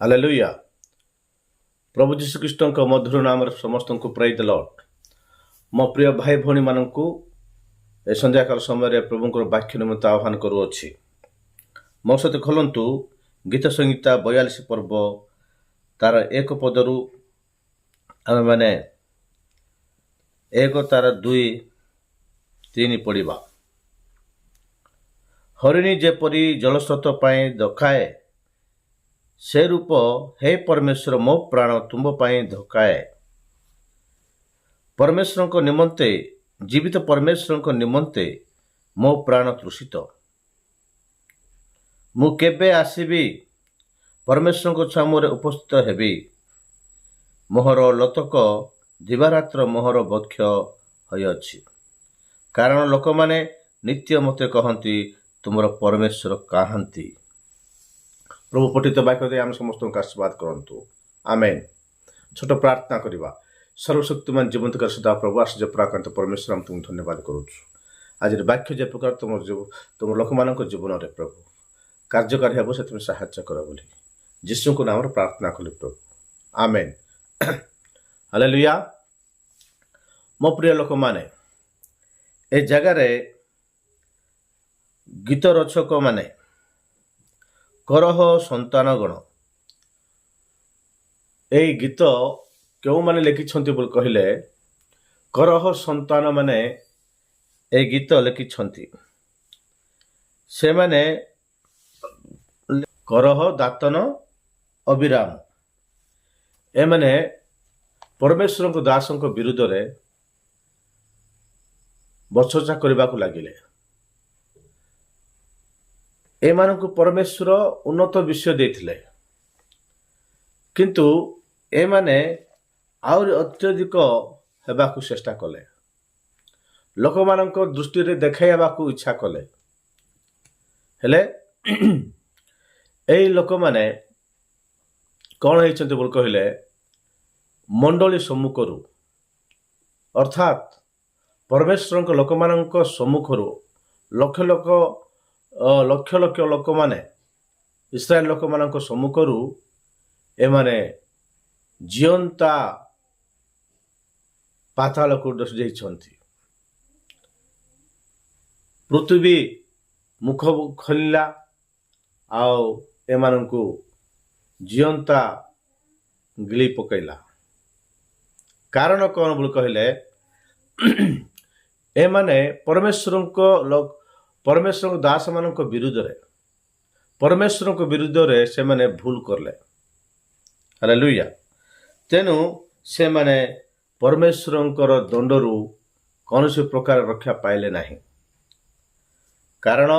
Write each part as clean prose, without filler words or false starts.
Hallelujah. ପ୍ରଭୁ ଯୀଶୁଖ୍ରୀଷ୍ଟଙ୍କ ମଧୁର ନାମରେ ସମସ୍ତଙ୍କୁ ପ୍ରେଜ୍ ଦ ଲର୍ଡ। ମୋ ପ୍ରିୟ ଭାଇ ଭଉଣୀମାନଙ୍କୁ ଏ ସନ୍ଧ୍ୟାକାଳ ସମୟରେ ପ୍ରଭୁଙ୍କର ବାକ୍ୟ ନିମନ୍ତେ ଆହ୍ୱାନ କରୁଅଛି। ମୋ ସହିତ ଖୋଲନ୍ତୁ ଗୀତ ସଂହିତା 42 ପର୍ବ ତାର 1 ପଦରୁ ଆମେମାନେ 1 ତାର 2 3 ପଢ଼ିବା। ହରିଣୀ ଯେପରି ଜଳସ୍ରୋତ ପାଇଁ ଦଖାଏ, ସେ ରୂପ ହେ ପରମେଶ୍ୱର ମୋ ପ୍ରାଣ ତୁମ ପାଇଁ ଧକାଏ। ପରମେଶ୍ୱରଙ୍କ ନିମନ୍ତେ, ଜୀବିତ ପରମେଶ୍ୱରଙ୍କ ନିମନ୍ତେ ମୋ ପ୍ରାଣ ତୃଷିତ। ମୁଁ କେବେ ଆସିବି, ପରମେଶ୍ୱରଙ୍କ ଛାମୁରେ ଉପସ୍ଥିତ ହେବି। ମୋହର ଲୋତକ ଦିବାରାତ୍ର ମୋହର ବକ୍ଷ ହୋଇଅଛି, କାରଣ ଲୋକମାନେ ନିତ୍ୟ ମୋତେ କହନ୍ତି ତୁମର ପରମେଶ୍ୱର କାହାନ୍ତି। ପ୍ରଭୁ ପଠିତ ବାକ୍ୟ ଦେଇ ଆମେ ସମସ୍ତଙ୍କୁ ଆଶୀର୍ବାଦ କରନ୍ତୁ। ଆମେନ୍। ଛୋଟ ପ୍ରାର୍ଥନା କରିବା। ସର୍ବଶକ୍ତିମାନ ଜୀବନ୍ତକାର ସଦା ପ୍ରଭୁ ଆଶ୍ଚର୍ଯ୍ୟ ପରାକ୍ରାନ୍ତ ପରମେଶ୍ୱର, ଆମେ ତୁମକୁ ଧନ୍ୟବାଦ କରୁଛୁ। ଆଜିର ବାକ୍ୟ ଯେ ପ୍ରକାର ତୁମ ଲୋକମାନଙ୍କ ଜୀବନରେ ପ୍ରଭୁ କାର୍ଯ୍ୟକାରୀ ହେବ, ସେଥିପାଇଁ ସାହାଯ୍ୟ କର ବୋଲି ଯୀଶୁଙ୍କ ନାମରେ ପ୍ରାର୍ଥନା କଲି ପ୍ରଭୁ। ଆମେନ୍। ହାଲେଲୁୟା। ମୋ ପ୍ରିୟ ଲୋକମାନେ, ଏ ଜାଗାରେ ଗୀତ ରଚକ ମାନେ କରହ ସନ୍ତାନଗଣ, ଏଇ ଗୀତ କେଉଁମାନେ ଲେଖିଛନ୍ତି ବୋଲି କହିଲେ, କରହ ସନ୍ତାନ ମାନେ এই ଗୀତ ଲେଖିଛନ୍ତି। ସେମାନେ କରହ, ଦାତନ, ଅବିରାମ, ଏମାନେ ପରମେଶ୍ୱରଙ୍କ ଦାସଙ୍କ ବିରୁଦ୍ଧରେ ବଚସା କରିବାକୁ ଲାଗିଲେ। ଏମାନଙ୍କୁ ପରମେଶ୍ୱର ଉନ୍ନତ ବିଷୟ ଦେଇଥିଲେ, କିନ୍ତୁ ଏମାନେ ଆହୁରି ଅତ୍ୟଧିକ ହେବାକୁ ଚେଷ୍ଟା କଲେ। ଲୋକମାନଙ୍କ ଦୃଷ୍ଟିରେ ଦେଖାଇବାକୁ ଇଚ୍ଛା କଲେ। ହେଲେ ଏଇ ଲୋକମାନେ କ'ଣ ହେଇଛନ୍ତି ବୋଲି କହିଲେ, ମଣ୍ଡଳୀ ସମ୍ମୁଖରୁ, ଅର୍ଥାତ୍ ପରମେଶ୍ୱରଙ୍କ ଲୋକମାନଙ୍କ ସମ୍ମୁଖରୁ ଲକ୍ଷ ଲକ୍ଷ ଲୋକମାନେ, ଇସ୍ରାଏଲ ଲୋକମାନଙ୍କ ସମ୍ମୁଖରୁ ଏମାନେ ଜିଅନ୍ତା ପାତାଳକୁ ଯାଇଛନ୍ତି। ପୃଥିବୀ ମୁଖ ଖୋଲିଲା ଆଉ ଏମାନଙ୍କୁ ଜିଅନ୍ତା ଗିଳି ପକାଇଲା। କାରଣ କ'ଣ ବୋଲି କହିଲେ, ଏମାନେ ପରମେଶ୍ୱରଙ୍କ ଦାସମାନଙ୍କ ବିରୁଦ୍ଧରେ ସେମାନେ ଭୁଲ କଲେ। ହାଲେଲୁୟା। ତେଣୁ ସେମାନେ ପରମେଶ୍ୱରଙ୍କର ଦଣ୍ଡରୁ କୌଣସି ପ୍ରକାର ରକ୍ଷା ପାଇଲେ ନାହିଁ। କାରଣ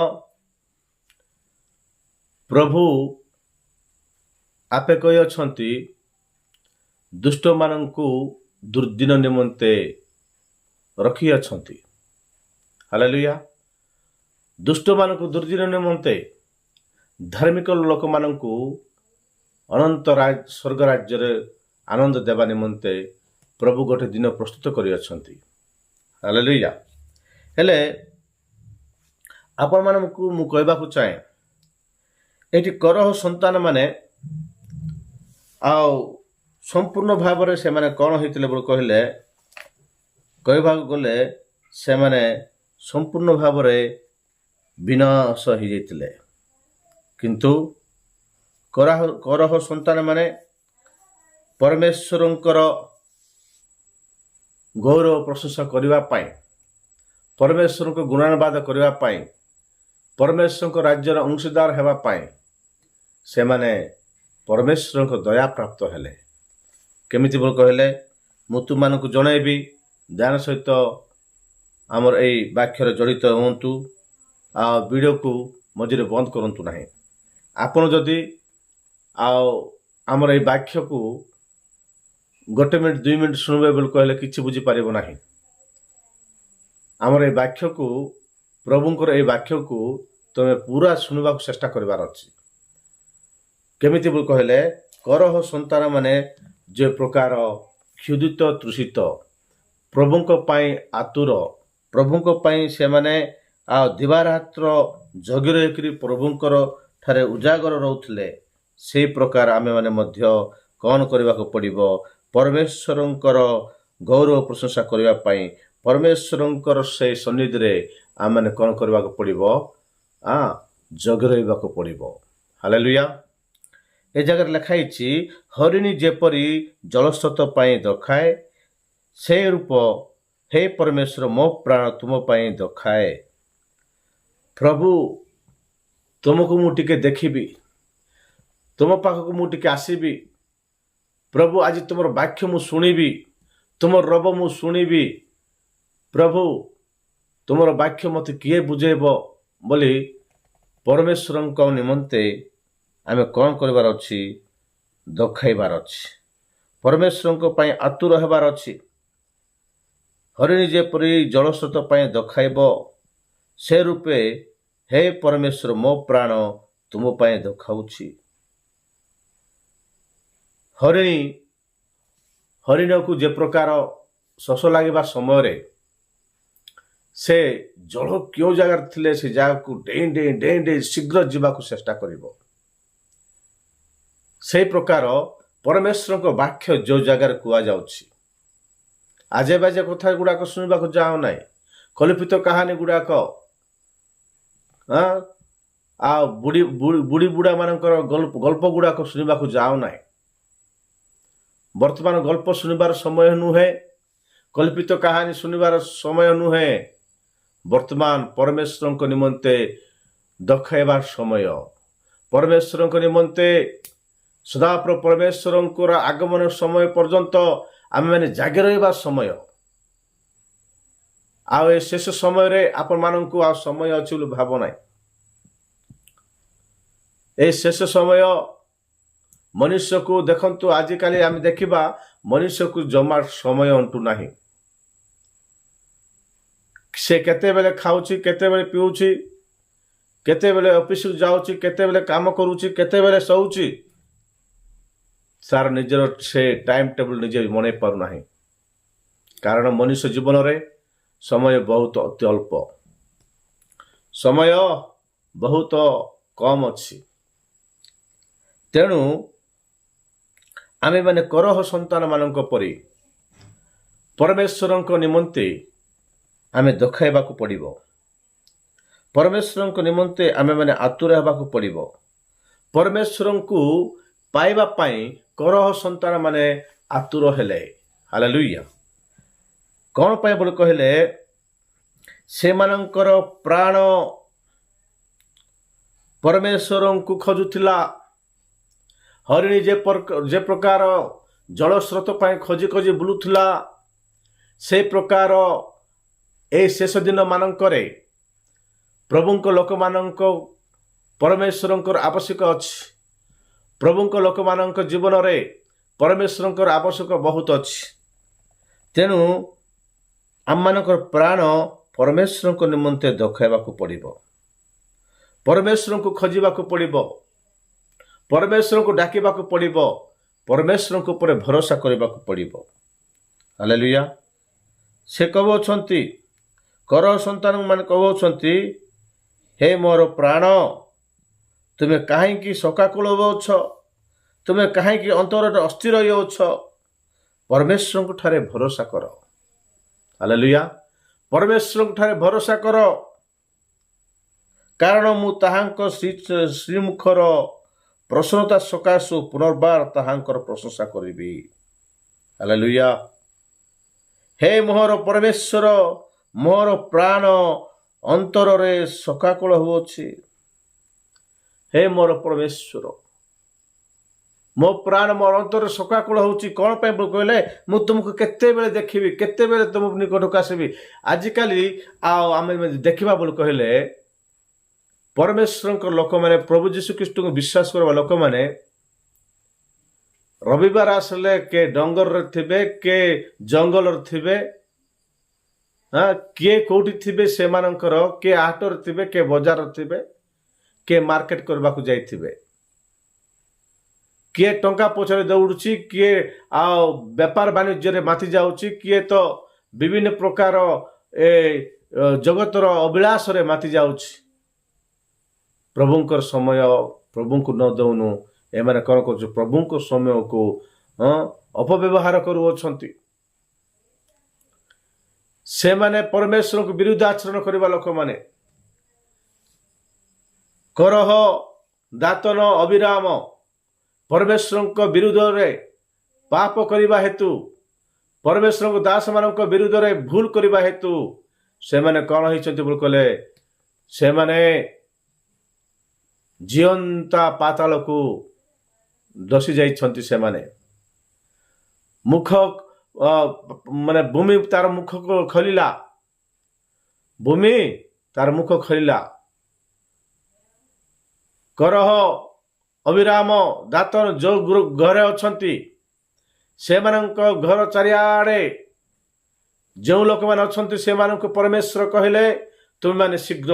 ପ୍ରଭୁ ଆପେ କହିଅଛନ୍ତି, ଦୁଷ୍ଟମାନଙ୍କୁ ଦୁର୍ଦିନ ନିମନ୍ତେ ରଖିଅଛନ୍ତି। ହାଲେଲୁୟା। ଦୁଷ୍ଟମାନଙ୍କୁ ଦୁର୍ଦିନ ନିମନ୍ତେ, ଧାର୍ମିକ ଲୋକମାନଙ୍କୁ ଅନନ୍ତ ସ୍ୱର୍ଗ ରାଜ୍ୟରେ ଆନନ୍ଦ ଦେବା ନିମନ୍ତେ ପ୍ରଭୁ ଗୋଟେ ଦିନ ପ୍ରସ୍ତୁତ କରିଅଛନ୍ତି। ହାଲେଲୁୟା। ହେଲେ ଆପଣମାନଙ୍କୁ ମୁଁ କହିବାକୁ ଚାହେଁ, ଏଠି କରହ ସନ୍ତାନ ମାନେ ଆଉ ସମ୍ପୂର୍ଣ୍ଣ ଭାବରେ ସେମାନେ କ'ଣ ହେଇଥିଲେ ବୋଲି କହିଲେ, କହିବାକୁ ଗଲେ ସେମାନେ ସମ୍ପୂର୍ଣ୍ଣ ଭାବରେ ବିନାଶ ହେଇଯାଇଥିଲେ। କିନ୍ତୁ କରହ ସନ୍ତାନ ମାନେ ପରମେଶ୍ୱରଙ୍କର ଗୌରବ ପ୍ରଶଂସା କରିବା ପାଇଁ, ପରମେଶ୍ୱରଙ୍କ ଗୁଣାନୁବାଦ କରିବା ପାଇଁ, ପରମେଶ୍ୱରଙ୍କ ରାଜ୍ୟର ଅଂଶୀଦାର ହେବା ପାଇଁ ସେମାନେ ପରମେଶ୍ୱରଙ୍କ ଦୟା ପ୍ରାପ୍ତ ହେଲେ। କେମିତି ବୋଲି କହିଲେ, ମୁଁ ତୁମମାନଙ୍କୁ ଜଣାଇବି, ଧ୍ୟାନ ସହିତ ଆମର ଏଇ ବାକ୍ୟରେ ଜଡ଼ିତ ହୁଅନ୍ତୁ ଆଉ ଭିଡ଼ିଓକୁ ମଝିରେ ବନ୍ଦ କରନ୍ତୁ ନାହିଁ। ଆପଣ ଯଦି ଆମର ଏଇ ବାକ୍ୟକୁ 1 ମିନିଟ୍ 2 ମିନିଟ୍ ଶୁଣିବେ ବୋଲି କହିଲେ କିଛି ବୁଝିପାରିବ ନାହିଁ। ଆମର ଏଇ ବାକ୍ୟକୁ, ପ୍ରଭୁଙ୍କର ଏଇ ବାକ୍ୟକୁ ତମେ ପୁରା ଶୁଣିବାକୁ ଚେଷ୍ଟା କରିବାର ଅଛି। କେମିତି ବୋଲି କହିଲେ, କରହ ସନ୍ତାନ ମାନେ ଯେ ପ୍ରକାର କ୍ଷୁଧିତ ତୃଷିତ, ପ୍ରଭୁଙ୍କ ପାଇଁ ଆତୁର, ପ୍ରଭୁଙ୍କ ପାଇଁ ସେମାନେ ଦିବାରାତ୍ର ଜଗି ରହିକରି ପ୍ରଭୁଙ୍କର ଠାରେ ଉଜାଗର ରହୁଥିଲେ, ସେହି ପ୍ରକାର ଆମେମାନେ ମଧ୍ୟ କ'ଣ କରିବାକୁ ପଡ଼ିବ? ପରମେଶ୍ୱରଙ୍କର ଗୌରବ ପ୍ରଶଂସା କରିବା ପାଇଁ ପରମେଶ୍ୱରଙ୍କର ସେହି ସନ୍ନିଧିରେ ଆମେମାନେ କ'ଣ କରିବାକୁ ପଡ଼ିବ? ଜଗି ରହିବାକୁ ପଡ଼ିବ। ହାଲେଲୁୟା। ଏ ଜାଗାରେ ଲେଖା ହେଇଛି, ହରିଣୀ ଯେପରି ଜଳସ୍ରୋତ ପାଇଁ ଦଖାଏ, ସେ ରୂପ ହେ ପରମେଶ୍ୱର ମୋ ପ୍ରାଣ ତୁମ ପାଇଁ ଦଖାଏ। ପ୍ରଭୁ, ତୁମକୁ ମୁଁ ଟିକେ ଦେଖିବି, ତୁମ ପାଖକୁ ମୁଁ ଟିକେ ଆସିବି। ପ୍ରଭୁ, ଆଜି ତୁମର ବାକ୍ୟ ମୁଁ ଶୁଣିବି, ତୁମର ରବ ମୁଁ ଶୁଣିବି। ପ୍ରଭୁ, ତୁମର ବାକ୍ୟ ମୋତେ କିଏ ବୁଝେଇବ ବୋଲି ପରମେଶ୍ୱରଙ୍କ ନିମନ୍ତେ ଆମେ କ'ଣ କରିବାର ଅଛି? ଦଖାଇବାର ଅଛି। ପରମେଶ୍ୱରଙ୍କ ପାଇଁ ଆତୁର ହେବାର ଅଛି। ହରିଣୀ ଯେପରି ଜଳସ୍ରୋତ ପାଇଁ ଦଖାଇବ, ସେ ରୂପେ ହେ ପରମେଶ୍ୱର ମୋ ପ୍ରାଣ ତୁମ ପାଇଁ ଦଖାଉଛି। ହରିଣକୁ ଯେ ପ୍ରକାର ଶୋଷ ଲାଗିବା ସମୟରେ ସେ ଜଳ କେଉଁ ଜାଗାରେ ଥିଲେ ସେ ଜାଗାକୁ ଡେଇଁ ଡେଇଁ ଶୀଘ୍ର ଯିବାକୁ ଚେଷ୍ଟା କରିବ। ସେହି ପ୍ରକାର ପରମେଶ୍ୱରଙ୍କ ବାକ୍ୟ ଯେଉଁ ଜାଗାରେ କୁହାଯାଉଛି, ଆଜେ ବାଜେ କଥା ଗୁଡ଼ାକ ଶୁଣିବାକୁ ଯାଉ ନାହିଁ। କଳ୍ପିତ କାହାଣୀ ଗୁଡ଼ାକ, ଆଉ ବୁଢ଼ୀ ବୁଢ଼ା ମାନଙ୍କର ଗଳ୍ପ ଗୁଡ଼ାକ ଶୁଣିବାକୁ ଯାଉ ନାହିଁ। ବର୍ତ୍ତମାନ ଗଳ୍ପ ଶୁଣିବାର ସମୟ ନୁହେଁ, କଳ୍ପିତ କାହାଣୀ ଶୁଣିବାର ସମୟ ନୁହେଁ। ବର୍ତ୍ତମାନ ପରମେଶ୍ୱରଙ୍କ ନିମନ୍ତେ ଦଖାଇବାର ସମୟ। ପରମେଶ୍ୱରଙ୍କ ନିମନ୍ତେ ସଦାପ୍ରଭୁ ପରମେଶ୍ୱରଙ୍କର ଆଗମନ ସମୟ ପର୍ଯ୍ୟନ୍ତ ଆମେମାନେ ଜାଗି ରହିବା ସମୟ। ଆଉ ଏ ଶେଷ ସମୟରେ ଆପଣମାନଙ୍କୁ ଆଉ ସମୟ ଅଛି ବୋଲି ଭାବ ନାହିଁ। ଏ ଶେଷ ସମୟ ମନୁଷ୍ୟକୁ ଦେଖନ୍ତୁ, ଆଜିକାଲି ଆମେ ଦେଖିବା ମନୁଷ୍ୟକୁ ଜମା ସମୟ ଅଣ୍ଟୁ ନାହିଁ। ସେ କେତେବେଳେ ଖାଉଛି, କେତେବେଳେ ପିଉଛି, କେତେବେଳେ ଅଫିସକୁ ଯାଉଛି, କେତେବେଳେ କାମ କରୁଛି, କେତେବେଳେ ଶୋଉଛି, ତାର ନିଜର ସେ ଟାଇମ୍ ଟେବୁଲ ନିଜେ ମନେଇ ପାରୁନାହିଁ। କାରଣ ମନୁଷ୍ୟ ଜୀବନରେ ସମୟ ବହୁତ ଅତି ଅଳ୍ପ, ସମୟ ବହୁତ କମ୍ ଅଛି। ତେଣୁ ଆମେମାନେ କରହ ସନ୍ତାନ ମାନଙ୍କ ପରି ପରମେଶ୍ୱରଙ୍କ ନିମନ୍ତେ ଆମେ ଦଖାଇବାକୁ ପଡ଼ିବ। ପରମେଶ୍ୱରଙ୍କ ନିମନ୍ତେ ଆମେମାନେ ଆତୁର ହେବାକୁ ପଡ଼ିବ। ପରମେଶ୍ୱରଙ୍କୁ ପାଇବା ପାଇଁ କରହ ସନ୍ତାନ ମାନେ ଆତୁର ହେଲେ। ହାଲେଲୁୟା। କ'ଣ ପାଇଁ ବୋଲି କହିଲେ, ସେମାନଙ୍କର ପ୍ରାଣ ପରମେଶ୍ୱରଙ୍କୁ ଖୋଜୁଥିଲା। ହରିଣୀ ଯେ ପ୍ରକାର ଜଳସ୍ରୋତ ପାଇଁ ଖୋଜି ଖୋଜି ବୁଲୁଥିଲା, ସେ ପ୍ରକାର ଏହି ଶେଷ ଦିନ ମାନଙ୍କରେ ପ୍ରଭୁଙ୍କ ଲୋକମାନଙ୍କ ପରମେଶ୍ୱରଙ୍କର ଆବଶ୍ୟକ ଅଛି। ପ୍ରଭୁଙ୍କ ଲୋକମାନଙ୍କ ଜୀବନରେ ପରମେଶ୍ୱରଙ୍କର ଆବଶ୍ୟକ ବହୁତ ଅଛି। ତେଣୁ ଆମମାନଙ୍କର ପ୍ରାଣ ପରମେଶ୍ୱରଙ୍କ ନିମନ୍ତେ ଦଖାଇବାକୁ ପଡ଼ିବ। ପରମେଶ୍ୱରଙ୍କୁ ଖୋଜିବାକୁ ପଡ଼ିବ, ପରମେଶ୍ୱରଙ୍କୁ ଡାକିବାକୁ ପଡ଼ିବ, ପରମେଶ୍ୱରଙ୍କ ଉପରେ ଭରସା କରିବାକୁ ପଡ଼ିବ। ହାଲେଲୁୟା। ସେ କହୁଛନ୍ତି, କରହ ସନ୍ତାନ ମାନେ କହୁଛନ୍ତି, ହେ ମୋର ପ୍ରାଣ, ତୁମେ କାହିଁକି ଶୋକାକୁଳ ହେଉଛ? ତୁମେ କାହିଁକି ଅନ୍ତରରେ ଅସ୍ଥିର ହେଉଛ? ପରମେଶ୍ୱରଙ୍କ ଠାରେ ଭରସା କର। ହାଲେଲୁୟା। ପରମେଶ୍ୱରଙ୍କ ଠାରେ ଭରସା କର, କାରଣ ମୁଁ ତାହାଙ୍କ ଶ୍ରୀମୁଖର ପ୍ରସନ୍ନତା ସକାଶୁ ପୁନର୍ବାର ତାହାଙ୍କର ପ୍ରଶଂସା କରିବି। ହାଲେଲୁୟା। ହେ ମୋର ପରମେଶ୍ୱର, ମୋର ପ୍ରାଣ ଅନ୍ତରରେ ଶୋକାକୁଳ ହେଉଅଛି। ହେ ମୋର ପରମେଶ୍ୱର, ମୋ ପ୍ରାଣ ମୋର ଅନ୍ତରରେ ଶୋକାକୁଳ ହେଉଛି। କ'ଣ ପାଇଁ କହିଲେ, ମୁଁ ତୁମକୁ କେତେବେଳେ ଦେଖିବି, କେତେବେଳେ ତୁମ ନିକଟକୁ ଆସିବି। ଆଜିକାଲି ଆଉ ଆମେ ଦେଖିବା ବୋଲି କହିଲେ, ପରମେଶ୍ୱରଙ୍କ ଲୋକମାନେ, ପ୍ରଭୁ ଯୀଶୁ ଖ୍ରୀଷ୍ଟଙ୍କୁ ବିଶ୍ୱାସ କରିବା ଲୋକମାନେ ରବିବାର ଆସିଲେ କେ ଡଙ୍ଗରରେ ଥିବେ, କେ ଜଙ୍ଗଲରେ ଥିବେ, କିଏ କୋଉଠି ଥିବେ ସେମାନଙ୍କର, କିଏ ହାଟରେ ଥିବେ, କିଏ ବଜାରରେ ଥିବେ, କିଏ ମାର୍କେଟ କରିବାକୁ ଯାଇଥିବେ, କିଏ ଟଙ୍କା ପଛରେ ଦୌଡୁଛି, କିଏ ଆଉ ବେପାର ବାଣିଜ୍ୟରେ ମାତି ଯାଉଛି, କିଏ ତ ବିଭିନ୍ନ ପ୍ରକାର ଜଗତର ଅଭିଳାଷରେ ମାତି ଯାଉଛି। ପ୍ରଭୁଙ୍କର ସମୟ ପ୍ରଭୁଙ୍କୁ ନ ଦଉନୁ, ଏମାନେ କ'ଣ କରୁଛନ୍ତି? ପ୍ରଭୁଙ୍କ ସମୟକୁ ଅପବ୍ୟବହାର କରୁଅଛନ୍ତି। ସେମାନେ ପରମେଶ୍ୱରଙ୍କୁ ବିରୁଦ୍ଧ ଆଚରଣ କରିବା ଲୋକମାନେ, କରହ, ଦାତନ, ଅବିରାମ ପରମେଶ୍ୱରଙ୍କ ବିରୁଦ୍ଧରେ ପାପ କରିବା ହେତୁ, ପରମେଶ୍ୱରଙ୍କ ଦାସମାନଙ୍କ ବିରୁଦ୍ଧରେ ଭୁଲ କରିବା ହେତୁ ସେମାନେ କ'ଣ ହେଇଛନ୍ତି ବୋଲି କହିଲେ? ସେମାନେ ଜିଅନ୍ତା ପାତାଳକୁ ଦଶି ଯାଇଛନ୍ତି। ସେମାନେ ମୁଖ ମାନେ ଭୂମି ତାର ମୁଖ ଖୋଲିଲା, ଭୂମି ତାର ମୁଖ ଖୋଲିଲା। କରହ, ଅବିରାମ, ଦାତନ ଯୋଉ ଘରେ ଅଛନ୍ତି, ସେମାନଙ୍କ ଘର ଚାରିଆଡ଼େ ଯେଉଁ ଲୋକମାନେ ଅଛନ୍ତି ସେମାନଙ୍କୁ ପରମେଶ୍ୱର କହିଲେ, ତୁମେମାନେ ଶୀଘ୍ର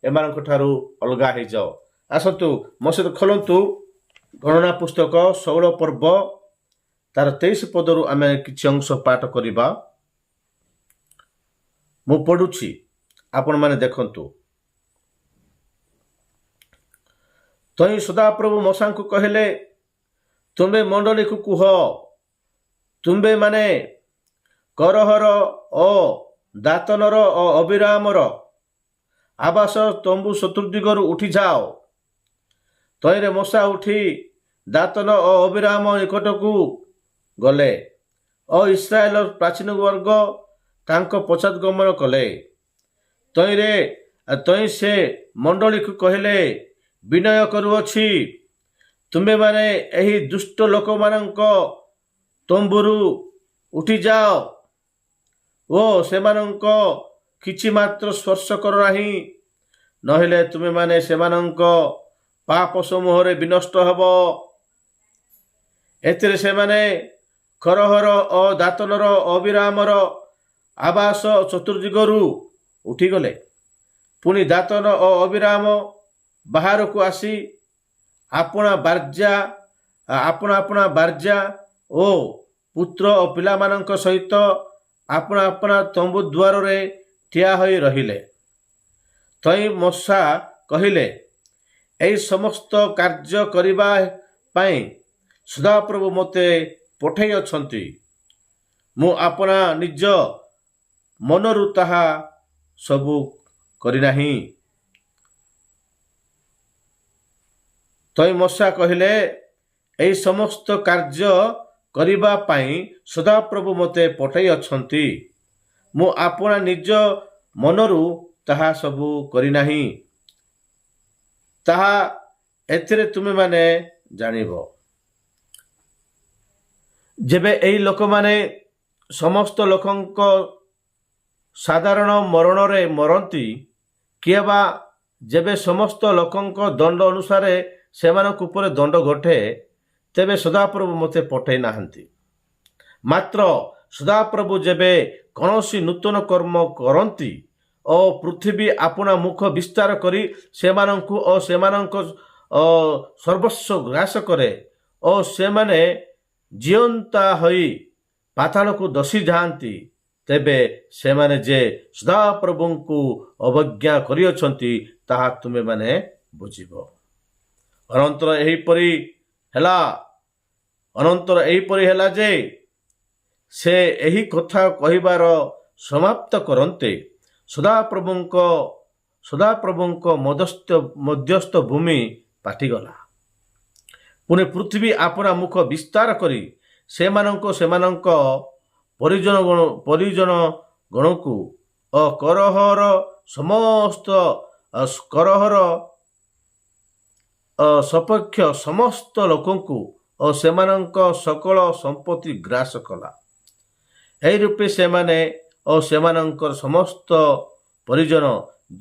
ଏମାନଙ୍କ ଠାରୁ ଅଲଗା ହେଇଯାଅ। ଆସନ୍ତୁ ମୋ ସହିତ ଖୋଲନ୍ତୁ ଗଣନା ପୁସ୍ତକ 16 ପର୍ବ ତାର 23 ପଦରୁ ଆମେ କିଛି ଅଂଶ ପାଠ କରିବା। ମୁଁ ପଢୁଛି, ଆପଣମାନେ ଦେଖନ୍ତୁ। ତହିଁ ସଦାପ୍ରଭୁ ମୂଷାଙ୍କୁ କହିଲେ, ତୁମେ ମଣ୍ଡଳୀକୁ କୁହ, ତୁମେ ମାନେ କରହର ଓ ଦାତନର ଓ ଅବିରାମର ଆବାସ ତମ୍ବୁ ଚତୁର୍ଦିଗରୁ ଉଠିଯାଅ। ତହିଁରେ ମୂଷା ଉଠି ଦାତନ ଓ ଅବିରାମ ନିକଟକୁ ଗଲେ ଓ ଇସ୍ରାଏଲ ପ୍ରାଚୀନ ବର୍ଗ ତାଙ୍କ ପଶ୍ଚାତଗମନ କଲେ। ତହିଁ ସେ ମଣ୍ଡଳୀକୁ କହିଲେ, ବିନୟ କରୁଅଛି, ତୁମେମାନେ ଏହି ଦୁଷ୍ଟ ଲୋକମାନଙ୍କ ତମ୍ବୁରୁ ଉଠିଯାଅ ଓ ସେମାନଙ୍କ କିଛି ମାତ୍ର ସ୍ପର୍ଶ କର ନାହିଁ, ନହେଲେ ତୁମେମାନେ ସେମାନଙ୍କ ପାପ ସମୂହରେ ବିନଷ୍ଟ ହେବ। ଏଥିରେ ସେମାନେ କରହର ଓ ଦାତନର ଅବିରାମର ଆବାସ ଚତୁର୍ଦିଗରୁ ଉଠିଗଲେ। ପୁଣି ଦାତନ ଓ ଅବିରାମ ବାହାରକୁ ଆସି ଆପଣା ବାର୍ଜା ଓ ପୁତ୍ର ଓ ପିଲାମାନଙ୍କ ସହିତ ଆପଣା ଆପଣା ତମ୍ବୁ ଦ୍ୱାରରେ ଠିଆ ହୋଇ ରହିଲେ। ତହିଁ ମୂଷା କହିଲେ, ଏହି ସମସ୍ତ କାର୍ଯ୍ୟ କରିବା ପାଇଁ ସଦାପ୍ରଭୁ ମୋତେ ପଠାଇ ଅଛନ୍ତି। ମୁଁ ଆପଣା ନିଜ ମନରୁ ତାହା ସବୁ କରିନାହିଁ। ତହିଁ ମୂଷା କହିଲେ, ଏହି ସମସ୍ତ କାର୍ଯ୍ୟ କରିବା ପାଇଁ ସଦାପ୍ରଭୁ ମୋତେ ପଠାଇ ଅଛନ୍ତି। ମୁଁ ଆପଣା ନିଜ ମନରୁ ତାହା ସବୁ କରିନାହିଁ। ତାହା ଏଥିରେ ତୁମେମାନେ ଜାଣିବ। ଯେବେ ଏହି ଲୋକମାନେ ସମସ୍ତ ଲୋକଙ୍କ ସାଧାରଣ ମରଣରେ ମରନ୍ତି, କିଏ ବା ଯେବେ ସମସ୍ତ ଲୋକଙ୍କ ଦଣ୍ଡ ଅନୁସାରେ ସେମାନଙ୍କ ଉପରେ ଦଣ୍ଡ ଘଟେ, ତେବେ ସଦାପ୍ରଭୁ ମୋତେ ପଠାଇ ନାହାନ୍ତି। ମାତ୍ର ସଦାପ୍ରଭୁ ଯେବେ କୌଣସି ନୂତନ କର୍ମ କରନ୍ତି ଓ ପୃଥିବୀ ଆପଣା ମୁଖ ବିସ୍ତାର କରି ସେମାନଙ୍କୁ ଓ ସେମାନଙ୍କ ସର୍ବସ୍ୱ ଗ୍ରାସ କରେ ଓ ସେମାନେ ଜିଅନ୍ତା ହୋଇ ପାତାଳକୁ ଦଶି ଯାଆନ୍ତି, ତେବେ ସେମାନେ ଯେ ସଦାପ୍ରଭୁଙ୍କୁ ଅବଜ୍ଞା କରିଅଛନ୍ତି ତାହା ତୁମେମାନେ ବୁଝିବ। ଅନନ୍ତର ଏହିପରି ହେଲା ଯେ ସେ ଏହି କଥା କହିବାର ସମାପ୍ତ କରନ୍ତେ ସଦାପ୍ରଭୁଙ୍କ ମଧ୍ୟସ୍ଥ ଭୂମି ଫାଟିଗଲା। ପୁଣି ପୃଥିବୀ ଆପଣା ମୁଖ ବିସ୍ତାର କରି ସେମାନଙ୍କ ପରିଜନ ଗଣକୁ ଓ କରହର ସପକ୍ଷ ସମସ୍ତ ଲୋକଙ୍କୁ ଓ ସେମାନଙ୍କ ସକଳ ସମ୍ପତ୍ତି ଗ୍ରାସ କଲା। ଏହି ରୂପେ ସେମାନେ ଓ ସେମାନଙ୍କର ସମସ୍ତ ପରିଜନ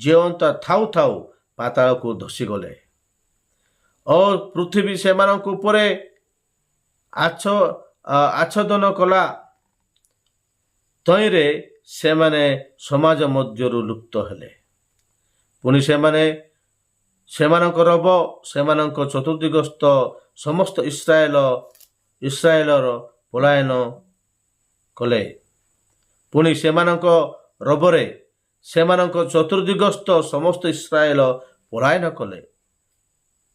ଜିଅନ୍ତା ଥାଉ ଥାଉ ପାତାଳକୁ ଧସିଗଲେ ଓ ପୃଥିବୀ ସେମାନଙ୍କ ଉପରେ ଆଚ୍ଛାଦନ କଲା। ତହିଁରେ ସେମାନେ ସମାଜ ମଧ୍ୟରୁ ଲୁପ୍ତ ହେଲେ। ପୁଣି ସେମାନେ ସେମାନଙ୍କ ରବ ସେମାନଙ୍କ ଚତୁର୍ଦିଗସ୍ଥ ସମସ୍ତ ଇସ୍ରାଏଲର ପଳାୟନ କଲେ। ପୁଣି ସେମାନଙ୍କ ରବରେ ସେମାନଙ୍କ ଚତୁର୍ଦିଗସ୍ଥ ସମସ୍ତ ଇସ୍ରାଏଲ ପଳାୟନ କଲେ।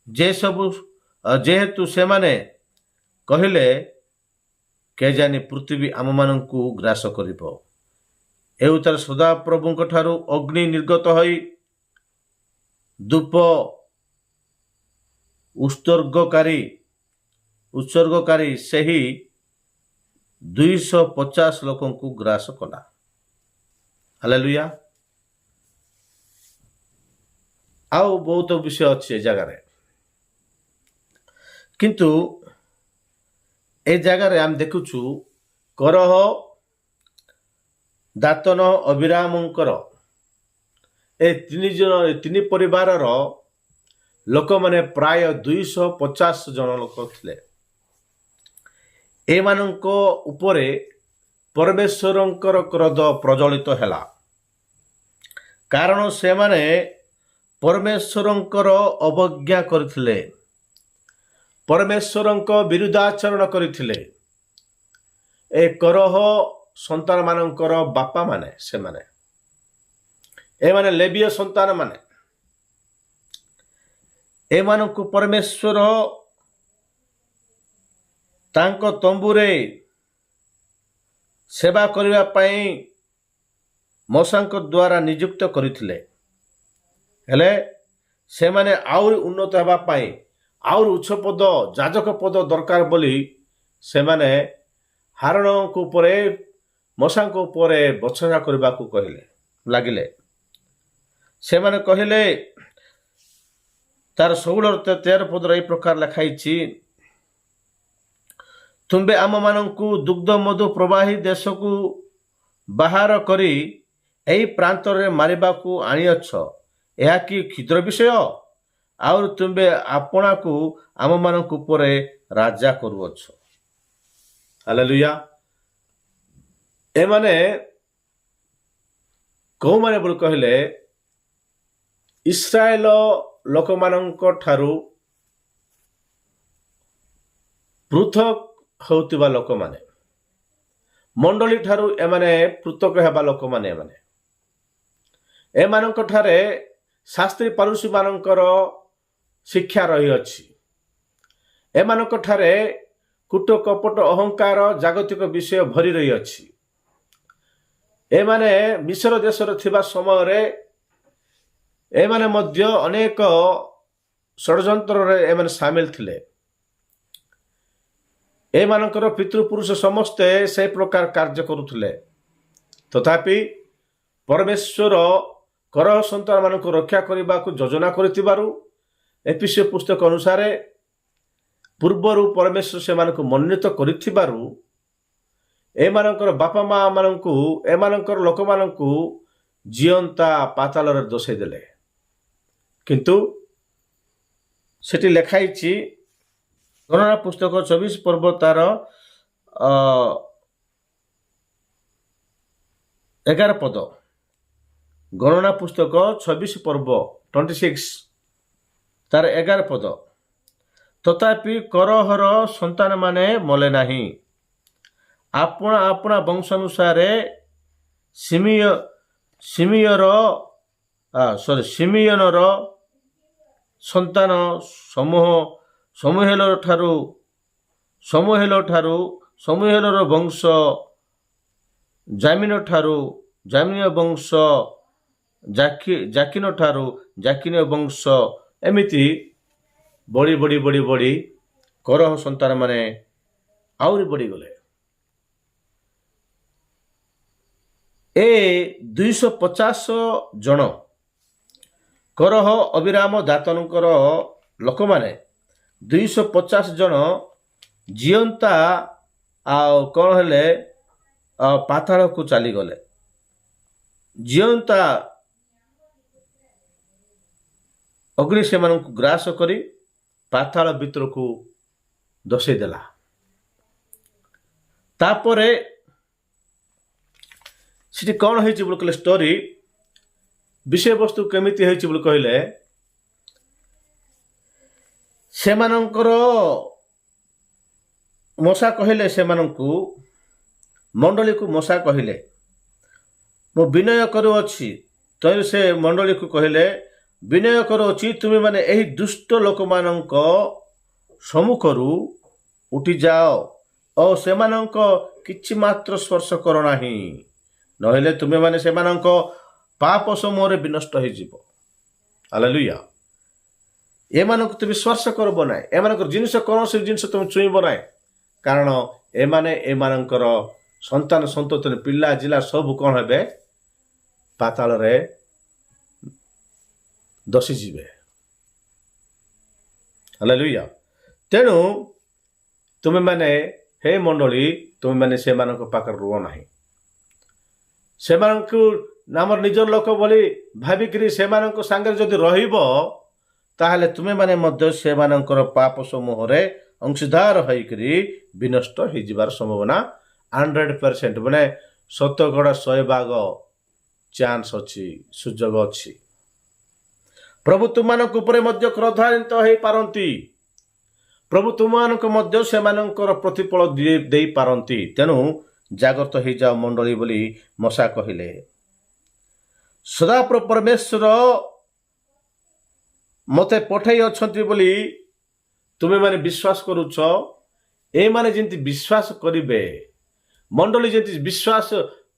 ଯେ ସବୁ ଯେହେତୁ ସେମାନେ କହିଲେ କେଜାଣି ପୃଥିବୀ ଆମମାନଙ୍କୁ ଗ୍ରାସ କରିବ। ଏ ଉତ୍ତାରେ ସଦାପ୍ରଭୁଙ୍କ ଠାରୁ ଅଗ୍ନି ନିର୍ଗତ ହୋଇ ଧୂପ ଉତ୍ସର୍ଗକାରୀ ସେହି 250 ଲୋକଙ୍କୁ ଗ୍ରାସ କଲା। ହାଲେଲୁୟା। ଆଉ ବହୁତ ବିଷୟ ଅଛି ଏ ଜାଗାରେ, କିନ୍ତୁ ଏ ଜାଗାରେ ଆମେ ଦେଖୁଛୁ କରହ, ଦାତନ, ଅବିରାମଙ୍କର ଏ ତିନି ପରିବାରର ଲୋକମାନେ ପ୍ରାୟ 250 ଜଣ ଲୋକ ଥିଲେ। ଏମାନଙ୍କ ଉପରେ ପରମେଶ୍ୱରଙ୍କର କ୍ରୋଧ ପ୍ରଜ୍ୱଳିତ ହେଲା, କାରଣ ସେମାନେ ପରମେଶ୍ୱରଙ୍କର ଅବଜ୍ଞା କରିଥିଲେ, ପରମେଶ୍ୱରଙ୍କ ବିରୁଦ୍ଧାଚରଣ କରିଥିଲେ। ଏ କରହ ସନ୍ତାନମାନଙ୍କର ବାପାମାନେ ସେମାନେ, ଏମାନେ ଲେବୀୟ ସନ୍ତାନମାନେ। ଏମାନଙ୍କୁ ପରମେଶ୍ୱର ତାଙ୍କ ତମ୍ବୁରେ ସେବା କରିବା ପାଇଁ ମୋଶେଙ୍କ ଦ୍ୱାରା ନିଯୁକ୍ତ କରିଥିଲେ। ହେଲେ ସେମାନେ ଆହୁରି ଉନ୍ନତ ହେବା ପାଇଁ ଆହୁରି ଉଚ୍ଚ ପଦ, ଯାଜକ ପଦ ଦରକାର ବୋଲି ସେମାନେ ହାରୋନଙ୍କ ଉପରେ, ମୋଶେଙ୍କ ଉପରେ ବର୍ଚ୍ଛନା କରିବାକୁ ଲାଗିଲେ। ସେମାନେ କହିଲେ, ତାର 16-13 ପଦରେ ଏହି ପ୍ରକାର ଲେଖା ହେଇଛି, ତୁମ୍ଭେ ଆମମାନଙ୍କୁ ଦୁଗ୍ଧ ମଧୁ ପ୍ରବାହୀ ଦେଶକୁ ବାହାର କରି ଏହି ପ୍ରାନ୍ତରେ ମାରିବାକୁ ଆଣିଅଛ। ଏହା କି କ୍ଷୁଦ୍ର ବିଷୟ? ଆଉ ତୁମ୍ଭେ ଆପଣାକୁ ଆମମାନଙ୍କ ଉପରେ ରାଜା କରୁଅଛ। ହାଲେଲୁୟା। ଏମାନେ କୋଉମାନେ ବୋଲି କହିଲେ, ଇସ୍ରାଏଲ ଲୋକମାନଙ୍କ ଠାରୁ ପୃଥକ ହେଉଥିବା ଲୋକମାନେ, ମଣ୍ଡଳୀ ଠାରୁ ଏମାନେ ପୃଥକ ହେବା ଲୋକମାନେ। ଏମାନଙ୍କ ଠାରେ ଶାସ୍ତ୍ରୀ ଫାରୁସୀ ମାନଙ୍କର ଶିକ୍ଷା ରହିଅଛି। ଏମାନଙ୍କ ଠାରେ କୂଟ, କପଟ, ଅହଙ୍କାର, ଜାଗତିକ ବିଷୟ ଭରି ରହିଅଛି। ଏମାନେ ମିଶ୍ର ଦେଶରେ ଥିବା ସମୟରେ ଏମାନେ ମଧ୍ୟ ଅନେକ ଷଡ଼ଯନ୍ତ୍ରରେ ଏମାନେ ସାମିଲ ଥିଲେ। ଏମାନଙ୍କର ପିତୃପୁରୁଷ ସମସ୍ତେ ସେ ପ୍ରକାର କାର୍ଯ୍ୟ କରୁଥିଲେ। ତଥାପି ପରମେଶ୍ୱର କରହ ସନ୍ତାନମାନଙ୍କୁ ରକ୍ଷା କରିବାକୁ ଯୋଜନା କରିଥିବାରୁ, ଏଫେସୀୟ ପୁସ୍ତକ ଅନୁସାରେ ପୂର୍ବରୁ ପରମେଶ୍ୱର ସେମାନଙ୍କୁ ମନୋନୀତ କରିଥିବାରୁ ଏମାନଙ୍କର ବାପା ମା ମାନଙ୍କୁ, ଏମାନଙ୍କର ଲୋକମାନଙ୍କୁ ଜିଅନ୍ତା ପାତାଳରେ ଦୋଷେଇ ଦେଲେ। କିନ୍ତୁ ସେଠି ଲେଖା ହେଇଛି, ଗଣନା ପୁସ୍ତକ 24 ପର୍ବ ତାର 11 ପଦ, ଗଣନା ପୁସ୍ତକ 24 ପର୍ବ 26 ତାର 11 ପଦ, ତଥାପି କରହର ସନ୍ତାନମାନେ ମଲେ ନାହିଁ। ଆପଣା ଆପଣା ବଂଶାନୁସାରେ ସିମିୟନର ସନ୍ତାନ ସମୁଏଲର ବଂଶ, ଜାମିନ ବଂଶ, ଜାକିନ ଠାରୁ ଜାକିନ ବଂଶ, ଏମିତି ବଢ଼ି ବଢ଼ି ବଢ଼ି ବଢ଼ି କରହ ସନ୍ତାନ ମାନେ ଆହୁରି ବଢ଼ିଗଲେ। ଏ 250 ଜଣ କରହ, ଅବିରାମ, ଦାତନଙ୍କର ଲୋକମାନେ 250 ଜଣ ଜିଅନ୍ତା ଆଉ କ'ଣ ହେଲେ, ପାତାଳକୁ ଚାଲିଗଲେ। ଜିଅନ୍ତା ଅଗ୍ନି ସେମାନଙ୍କୁ ଗ୍ରାସ କରି ପାତାଳ ଭିତରକୁ ଦୋଷେଇ ଦେଲା। ତାପରେ ସେଠି କ'ଣ ହେଇଛି ବୋଲି କହିଲେ, ଷ୍ଟୋରି ବିଷୟବସ୍ତୁ କେମିତି ହେଇଛି ବୋଲି କହିଲେ, ସେମାନଙ୍କର ମୋଶେ କହିଲେ, ସେମାନଙ୍କୁ ମଣ୍ଡଳୀକୁ ମୋଶେ କହିଲେ, ମୁଁ ବିନୟ କରୁଅଛି। ତ ସେ ମଣ୍ଡଳୀକୁ କହିଲେ, ବିନୟ କରୁଅଛି, ତୁମେ ମାନେ ଏହି ଦୁଷ୍ଟ ଲୋକମାନଙ୍କ ସମ୍ମୁଖରୁ ଉଠିଯାଅ ଓ ସେମାନଙ୍କ କିଛି ମାତ୍ର ସ୍ପର୍ଶ କର ନାହିଁ, ନହେଲେ ତୁମେମାନେ ସେମାନଙ୍କ ପାପ ସମୂହରେ ବିନଷ୍ଟ ହେଇଯିବ। ହାଲେଲୁୟା। ଏମାନଙ୍କୁ ତୁମେ ସ୍ପର୍ଶ କରିବ ନାହିଁ, ଏମାନଙ୍କର ଜିନିଷ କୌଣସି ଜିନିଷ ତୁମେ ଛୁଇଁବ ନାହିଁ, କାରଣ ଏମାନଙ୍କର ସନ୍ତାନ ସନ୍ତତି ପିଲା ଜିଲା ସବୁ କ'ଣ ହେବେ? ପାତାଳରେ ଦଶିଯିବେ। ହାଲେଲୁୟା। ତେଣୁ ତୁମେମାନେ ହେ ମଣ୍ଡଳୀ, ତୁମେମାନେ ସେମାନଙ୍କ ପାଖରେ ରୁହ ନାହିଁ। ସେମାନଙ୍କୁ ଆମର ନିଜର ଲୋକ ବୋଲି ଭାବିକିରି ସେମାନଙ୍କ ସାଙ୍ଗରେ ଯଦି ରହିବ, ତାହେଲେ ତୁମେମାନେ ମଧ୍ୟ ସେମାନଙ୍କର ପାପ ସମୂହରେ ଅଂଶୀଦାର ହୋଇକରି ବିନଷ୍ଟ ହେଇଯିବାର ସମ୍ଭାବନା 100%, ମାନେ 100% ଚାନ୍ସ ଅଛି, ସୁଯୋଗ ଅଛି। ପ୍ରଭୁ ତୁମମାନଙ୍କ ଉପରେ ମଧ୍ୟ କ୍ରୋଧାନ୍ୱିତ ହେଇପାରନ୍ତି। ପ୍ରଭୁ ତୁମମାନଙ୍କୁ ମଧ୍ୟ ସେମାନଙ୍କର ପ୍ରତିଫଳ ଦେଇପାରନ୍ତି। ତେଣୁ ଜାଗ୍ରତ ହେଇଯାଅ ମଣ୍ଡଳୀ ବୋଲି ମଶା କହିଲେ। ସଦାପ୍ରଭୁ ପରମେଶ୍ୱର ମୋତେ ପଠାଇ ଅଛନ୍ତି ବୋଲି ତୁମେମାନେ ବିଶ୍ୱାସ କରୁଛ। ଏମାନେ ଯେମିତି ବିଶ୍ୱାସ କରିବେ, ମଣ୍ଡଳୀ ଯେମିତି ବିଶ୍ୱାସ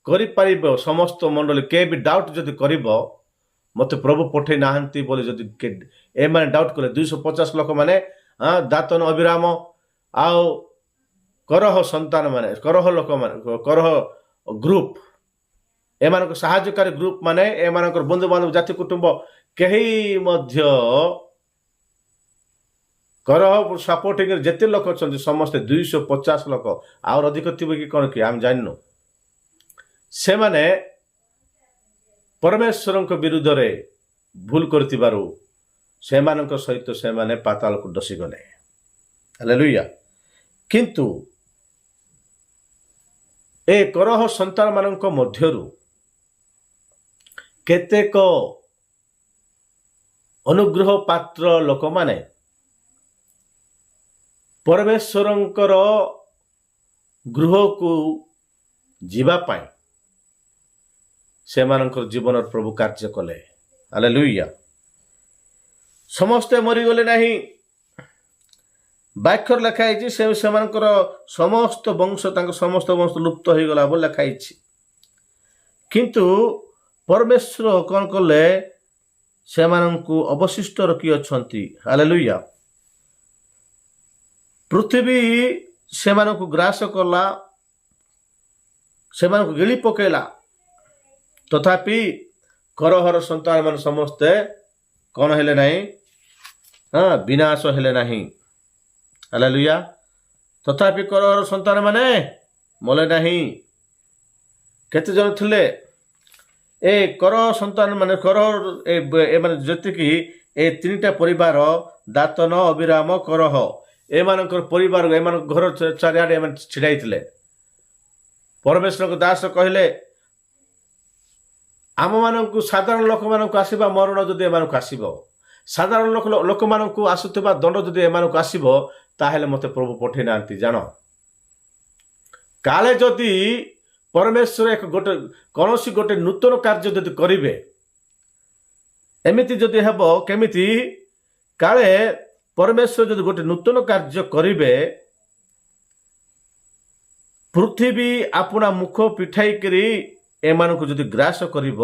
କରିପାରିବ, ସମସ୍ତ ମଣ୍ଡଳୀ କେହି ବି ଡାଉଟ୍ ଯଦି କରିବ ମୋତେ ପ୍ରଭୁ ପଠାଇ ନାହାନ୍ତି ବୋଲି, ଯଦି ଏମାନେ ଡାଉଟ୍ କଲେ, 250 ଲୋକମାନେ, ଦାତନ, ଅବିରାମ ଆଉ କରହ ସନ୍ତାନ ମାନେ, କରହ ଲୋକମାନେ, କରହ ଗ୍ରୁପ, ଏମାନଙ୍କ ସାହାଯ୍ୟକାରୀ ଗ୍ରୁପ ମାନେ, ଏମାନଙ୍କର ବନ୍ଧୁବାନ୍ଧବ, ଜାତି କୁଟୁମ୍ବ କେହି ମଧ୍ୟ କରହ ସପୋର୍ଟିଂ ଯେତେ ଲୋକ ଅଛନ୍ତି ସମସ୍ତେ 250 ଲୋକ, ଆଉ ଅଧିକ ଥିବେ କି କ'ଣ କି ଆମେ ଜାଣିନୁ, ସେମାନେ ପରମେଶ୍ୱରଙ୍କ ବିରୁଦ୍ଧରେ ଭୁଲ କରିଥିବାରୁ ସେମାନଙ୍କ ସହିତ ସେମାନେ ପାତାଳକୁ ଦଶିଗଲେ। ହାଲେଲୁୟା। କିନ୍ତୁ ଏ କରହ ସନ୍ତାନ ମାନଙ୍କ ମଧ୍ୟରୁ କେତେକ ଅନୁଗ୍ରହ ପାତ୍ର ଲୋକମାନେ ପରମେଶ୍ୱରଙ୍କର ଗୃହକୁ ଯିବା ପାଇଁ ସେମାନଙ୍କର ଜୀବନର ପ୍ରଭୁ କାର୍ଯ୍ୟ କଲେ। ହାଲେଲୁୟା। ସମସ୍ତେ ମରିଗଲେ ନାହିଁ। ବାକ୍ୟରେ ଲେଖା ହେଇଛି ସେମାନଙ୍କର ସମସ୍ତ ବଂଶ, ତାଙ୍କ ସମସ୍ତ ବଂଶ ଲୁପ୍ତ ହେଇଗଲା ବୋଲି ଲେଖା ହେଇଛି। କିନ୍ତୁ ପରମେଶ୍ୱର କ'ଣ କଲେ? ସେମାନଙ୍କୁ ଅବଶିଷ୍ଟ ରଖି ଅଛନ୍ତି। ହାଲେଲୁୟା। ପୃଥିବୀ ସେମାନଙ୍କୁ ଗ୍ରାସ କଲା, ସେମାନଙ୍କୁ ଗିଳି ପକେଇଲା, ତଥାପି କରହର ସନ୍ତାନ ମାନେ ସମସ୍ତେ କ'ଣ ହେଲେ ନାହିଁ? ବିନାଶ ହେଲେ ନାହିଁ। ହାଲେଲୁୟା। ତଥାପି କରହର ସନ୍ତାନ ମାନେ ମଲେ ନାହିଁ। କେତେ ଜଣ ଥିଲେ? ଏ କରହ ସନ୍ତାନ ମାନେ, କରହ ଏମାନେ ଯେତିକି ଏ 3ଟା ପରିବାର, ଦାତନ, ଅବିରାମ, କରହ, ଏମାନଙ୍କର ପରିବାର, ଏମାନଙ୍କ ଘର ଚାରିଆଡ଼େ ଏମାନେ ଛିଡ଼ାଇଥିଲେ। ପରମେଶ୍ୱରଙ୍କ ଦାସ କହିଲେ, ଆମମାନଙ୍କୁ ସାଧାରଣ ଲୋକମାନଙ୍କୁ ଆସିବା ମରଣ ଯଦି ଏମାନଙ୍କୁ ଆସିବ, ସାଧାରଣ ଲୋକମାନଙ୍କୁ ଆସୁଥିବା ଦଣ୍ଡ ଯଦି ଏମାନଙ୍କୁ ଆସିବ, ତାହେଲେ ମୋତେ ପ୍ରଭୁ ପଠେଇ ନାହାନ୍ତି। ଜାଣ, କାଳେ ଯଦି ପରମେଶ୍ୱର କୌଣସି ଗୋଟେ ନୂତନ କାର୍ଯ୍ୟ ଯଦି କରିବେ, ଏମିତି ଯଦି ହେବ, କେମିତି? କାଳେ ପରମେଶ୍ୱର ଯଦି ଗୋଟେ ନୂତନ କାର୍ଯ୍ୟ କରିବେ, ପୃଥିବୀ ଆପଣା ମୁଖ ପିଠାଇକରି ଏମାନଙ୍କୁ ଯଦି ଗ୍ରାସ କରିବ,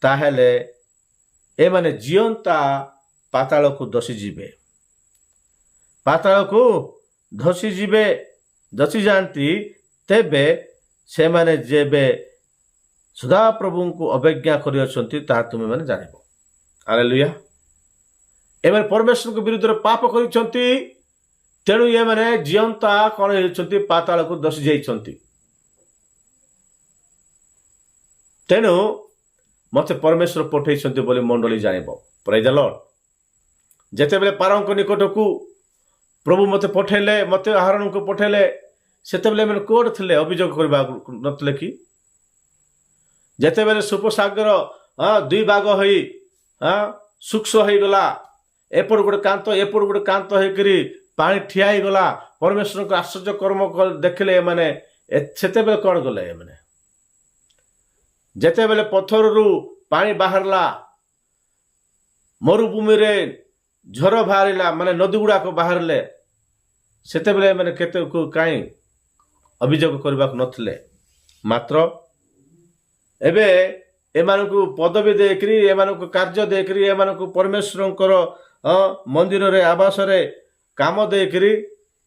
ତାହେଲେ ଏମାନେ ଜିଅନ୍ତା ପାତାଳକୁ ଧସିଯିବେ। ପାତାଳକୁ ଧସି ଯାଆନ୍ତି। ତେବେ ସେମାନେ ଯେବେ ସଦାପ୍ରଭୁଙ୍କୁ ଅବଜ୍ଞା କରିଅଛନ୍ତି ତାହା ତୁମେମାନେ ଜାଣିବ। ହାଲେଲୁୟା। ଏମାନେ ପରମେଶ୍ୱରଙ୍କ ବିରୁଦ୍ଧରେ ପାପ କରିଛନ୍ତି, ତେଣୁ ଏମାନେ ଜିଅନ୍ତା କ'ଣ ହେଉଛନ୍ତି? ପାତାଳକୁ ଧସି ଯାଇଛନ୍ତି। ତେଣୁ ମୋତେ ପରମେଶ୍ୱର ପଠେଇଛନ୍ତି ବୋଲି ମଣ୍ଡଳୀ ଜାଣିବ। ପ୍ରେଜ୍ ଦ ଲର୍ଡ। ଯେତେବେଳେ ପାରଙ୍କ ନିକଟକୁ ପ୍ରଭୁ ମୋତେ ପଠେଇଲେ, ମୋତେ ଆହରଣଙ୍କୁ ପଠେଇଲେ, ସେତେବେଳେ ଏମାନେ କୋଉଠି ଥିଲେ? ଅଭିଯୋଗ କରିବା ନଥିଲେ କି? ଯେତେବେଳେ ସୁପସାଗର 2 ଭାଗ ହୋଇ ଶୁଷ୍କ ହେଇଗଲା, ଏପଟ ଗୋଟେ କାନ୍ତ ଏପଟ ଗୋଟେ କାନ୍ତ ହେଇକରି ପାଣି ଠିଆ ହେଇଗଲା, ପରମେଶ୍ୱରଙ୍କ ଆଶ୍ଚର୍ଯ୍ୟ କର୍ମ ଦେଖିଲେ ଏମାନେ। ସେତେବେଳେ କ'ଣ କଲେ ଏମାନେ? ଯେତେବେଳେ ପଥରରୁ ପାଣି ବାହାରିଲା, ମରୁଭୂମିରେ ଝର ବାହାରିଲା ମାନେ ନଦୀ ଗୁଡ଼ାକ ବାହାରିଲେ ସେତେବେଳେ ଏମାନେ କେତେ କାହିଁ ଅଭିଯୋଗ କରିବାକୁ ନଥିଲେ। ମାତ୍ର ଏବେ ଏମାନଙ୍କୁ ପଦବୀ ଦେଇକରି ଏମାନଙ୍କୁ କାର୍ଯ୍ୟ ଦେଇକରି ଏମାନଙ୍କୁ ପରମେଶ୍ୱରଙ୍କର ମନ୍ଦିରରେ ଆବାସରେ କାମ ଦେଇକରି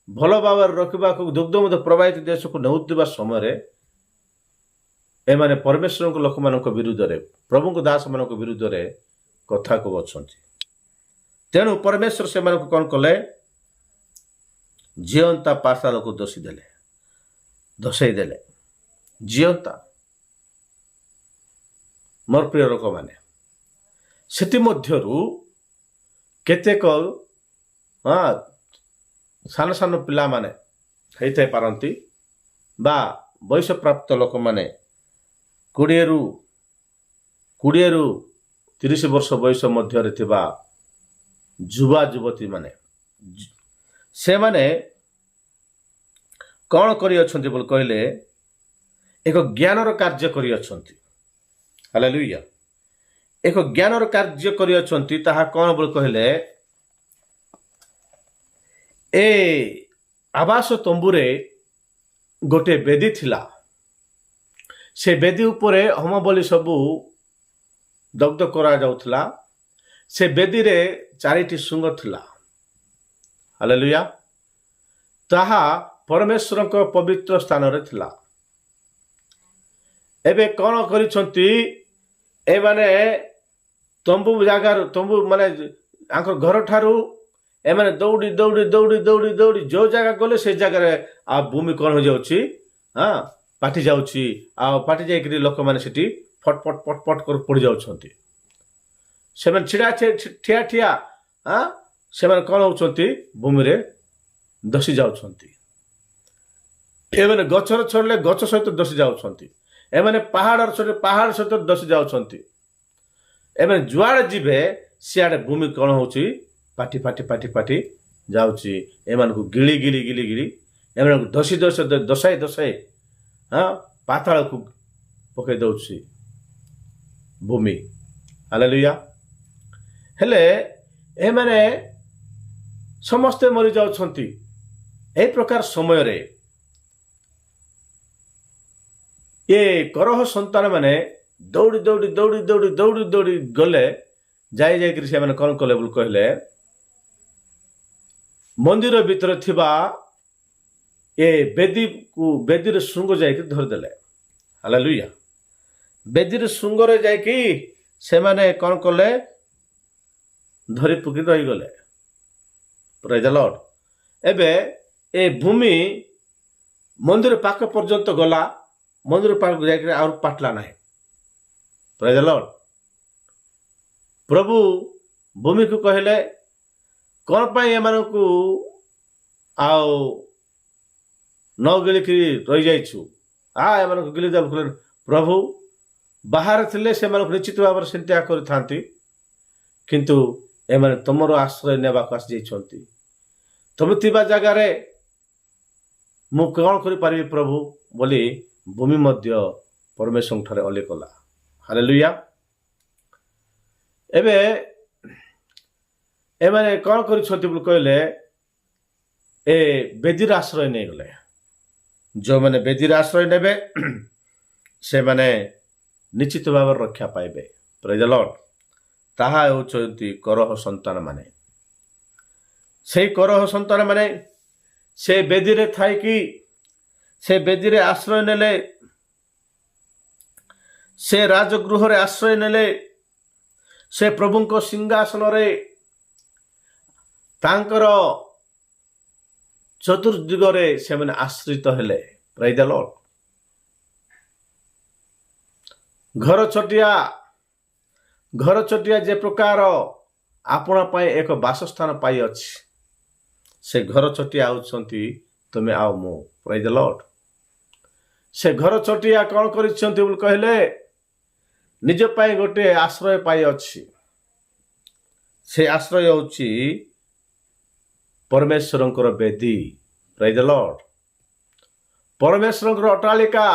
ଭଲ ଭାବରେ ରଖିବାକୁ ଦୁଗ୍ଧ ମଧ୍ୟ ପ୍ରବାହିତ ଦେଶକୁ ନେଉଥିବା ସମୟରେ ଏମାନେ ପରମେଶ୍ୱରଙ୍କ ଲୋକମାନଙ୍କ ବିରୁଦ୍ଧରେ ପ୍ରଭୁଙ୍କ ଦାସମାନଙ୍କ ବିରୁଦ୍ଧରେ କଥା କହୁଛନ୍ତି। ତେଣୁ ପରମେଶ୍ୱର ସେମାନଙ୍କୁ କ'ଣ କଲେ? ଜିଅନ୍ତା ପାତାଳକୁ ଦୋଷେଇ ଦେଲେ। ଜିଅନ୍ତା ମୋର ପ୍ରିୟ ଲୋକମାନେ, ସେଥିମଧ୍ୟରୁ କେତେକ ସାନ ସାନ ପିଲାମାନେ ହେଇଥାଇ ପାରନ୍ତି ବା ବୟସପ୍ରାପ୍ତ ଲୋକମାନେ 20ରୁ 30 ବର୍ଷ ବୟସ ମଧ୍ୟରେ ଥିବା ଯୁବା ଯୁବତୀ ମାନେ ସେମାନେ କ'ଣ କରିଅଛନ୍ତି ବୋଲି କହିଲେ ଏକ ଜ୍ଞାନର କାର୍ଯ୍ୟ କରିଅଛନ୍ତି। ହାଲେଲୁୟା। ଏକ ଜ୍ଞାନର କାର୍ଯ୍ୟ କରିଅଛନ୍ତି। ତାହା କ'ଣ ବୋଲି କହିଲେ ଏ ଆବାସ ତମ୍ବୁରେ ଗୋଟିଏ ବେଦୀ ଥିଲା। ସେ ବେଦୀ ଉପରେ ହୋମ ବଳି ସବୁ ଦଗ୍ଧ କରାଯାଉଥିଲା। ସେ ବେଦୀରେ 4ଟି ଶୃଙ୍ଗ ଥିଲା। ହାଲେଲୁୟା। ତାହା ପରମେଶ୍ୱରଙ୍କ ପବିତ୍ର ସ୍ଥାନରେ ଥିଲା। ଏବେ କ'ଣ କରିଛନ୍ତି ଏମାନେ ତମ୍ବୁ ମାନେ ତାଙ୍କ ଘର ଠାରୁ ଏମାନେ ଦୌଡ଼ି ଯେଉଁ ଜାଗା ଗଲେ ସେ ଜାଗାରେ ଆଉ ଭୂମି କ'ଣ ହୋଇଯାଉଛି ପାଟି ଯାଉଛି। ଆଉ ପାଟି ଯାଇକରି ଲୋକମାନେ ସେଠି ଫଟ କରି ପଡ଼ି ଯାଉଛନ୍ତି। ସେମାନେ ଠିଆ ସେମାନେ କ'ଣ ହେଉଛନ୍ତି? ଭୂମିରେ ଧସି ଯାଉଛନ୍ତି। ଏମାନେ ଗଛର ଛଡ଼ିଲେ ଗଛ ସହିତ ଧସି ଯାଉଛନ୍ତି। ଏମାନେ ପାହାଡ଼ର ଛଡ଼ିଲେ ପାହାଡ଼ ସହିତ ଧସି ଯାଉଛନ୍ତି। ଏମାନେ ଯୁଆଡ଼େ ଯିବେ ସିଆଡ଼େ ଭୂମି କ'ଣ ହେଉଛି? ପାଟି ଯାଉଛି। ଏମାନଙ୍କୁ ଗିଳି ଏମାନଙ୍କୁ ଦଶାଇ ପାତାଳକୁ ପକାଇ ଦେଉଛି ଭୂମି। ହାଲେଲୁୟା। ହେଲେ ଏମାନେ ସମସ୍ତେ ମରିଯାଉଛନ୍ତି। ଏହି ପ୍ରକାର ସମୟରେ ଏ କରହ ସନ୍ତାନ ମାନେ ଦୌଡ଼ି ଗଲେ। ଯାଇକରି ସେମାନେ କ'ଣ କଲେ ବୋଲି କହିଲେ ମନ୍ଦିର ଭିତରେ ଥିବା ଏ ବେଦୀର ଶୃଙ୍ଗ ଯାଇକି ଧରିଦେଲେ। ହାଲେଲୁୟା। ବେଦୀର ଶୃଙ୍ଗରେ ଯାଇକି ସେମାନେ କ'ଣ କଲେ? ଧରି ପକେଇ ରହିଗଲେ। ପ୍ରେଜ୍ ଦ ଲର୍ଡ। ଏବେ ଏ ଭୂମି ମନ୍ଦିର ପାଖ ପର୍ଯ୍ୟନ୍ତ ଗଲା। ମନ୍ଦିର ପାଖକୁ ଯାଇକରି ଆଉ ପାଟଲା ନାହିଁ। ପ୍ରେଜ୍ ଦ ଲର୍ଡ। ପ୍ରଭୁ ଭୂମିକୁ କହିଲେ କ'ଣ ପାଇଁ ଏମାନଙ୍କୁ ଆଉ ନ ଗିଳିକିରି ରହିଯାଇଛୁ? ଏମାନଙ୍କୁ ଗିଳି ଦେବାକୁ କହିଲେ। ପ୍ରଭୁ ବାହାରେ ଥିଲେ ସେମାନଙ୍କୁ ନିଶ୍ଚିତ ଭାବରେ ସେମିତି କରିଥାନ୍ତି, କିନ୍ତୁ ଏମାନେ ତୁମର ଆଶ୍ରୟ ନେବାକୁ ଆସିଯାଇଛନ୍ତି। ତୁମେ ଥିବା ଜାଗାରେ ମୁଁ କ'ଣ କରିପାରିବି ପ୍ରଭୁ ବୋଲି ଭୂମି ମଧ୍ୟ ପରମେଶ୍ୱରଙ୍କ ଠାରେ ଅଲି କଲା। ହାଲେଲୁୟା। ଏବେ ଏମାନେ କ'ଣ କରିଛନ୍ତି ବୋଲି କହିଲେ ଏ ବେଦୀର ଆଶ୍ରୟ ନେଇଗଲେ। ଯେଉଁମାନେ ବେଦୀର ଆଶ୍ରୟ ନେବେ ସେମାନେ ନିଶ୍ଚିତ ଭାବରେ ରକ୍ଷା ପାଇବେ। ପ୍ରେଜ୍ ଦ ଲର୍ଡ। ତାହା ହେଉଛନ୍ତି କରହ ସନ୍ତାନ ମାନେ। ସେଇ କରହ ସନ୍ତାନ ମାନେ ସେ ବେଦୀରେ ଥାଇକି ସେ ବେଦୀରେ ଆଶ୍ରୟ ନେଲେ। ସେ ରାଜଗୃହରେ ଆଶ୍ରୟ ନେଲେ। ସେ ପ୍ରଭୁଙ୍କ ସିଂହାସନରେ ତାଙ୍କର ଚତୁର୍ଦିଗରେ ସେମାନେ ଆଶ୍ରିତ ହେଲେ। ପ୍ରେଜ୍ ଦ ଲର୍ଡ। ଘର ଛୋଟିଆ ଯେ ପ୍ରକାର ଆପଣା ପାଇଁ ଏକ ବାସସ୍ଥାନ ପାଇଅଛି, ସେ ଘର ଛୋଟିଆ ହେଉଛନ୍ତି ତୁମେ ଆଉ ମୁଁ। ପ୍ରେଜ୍ ଦ ଲର୍ଡ। ସେ ଘର ଛୋଟିଆ କ'ଣ କରିଛନ୍ତି ବୋଲି କହିଲେ ନିଜ ପାଇଁ ଗୋଟିଏ ଆଶ୍ରୟ ପାଇଅଛି। ସେ ଆଶ୍ରୟ ହେଉଛି ପରମେଶ୍ୱରଙ୍କର ବେଦୀ। ପ୍ରେଜ୍ ଦ ଲର୍ଡ। ପରମେଶ୍ୱରଙ୍କର ଅଟ୍ଟାଳିକା,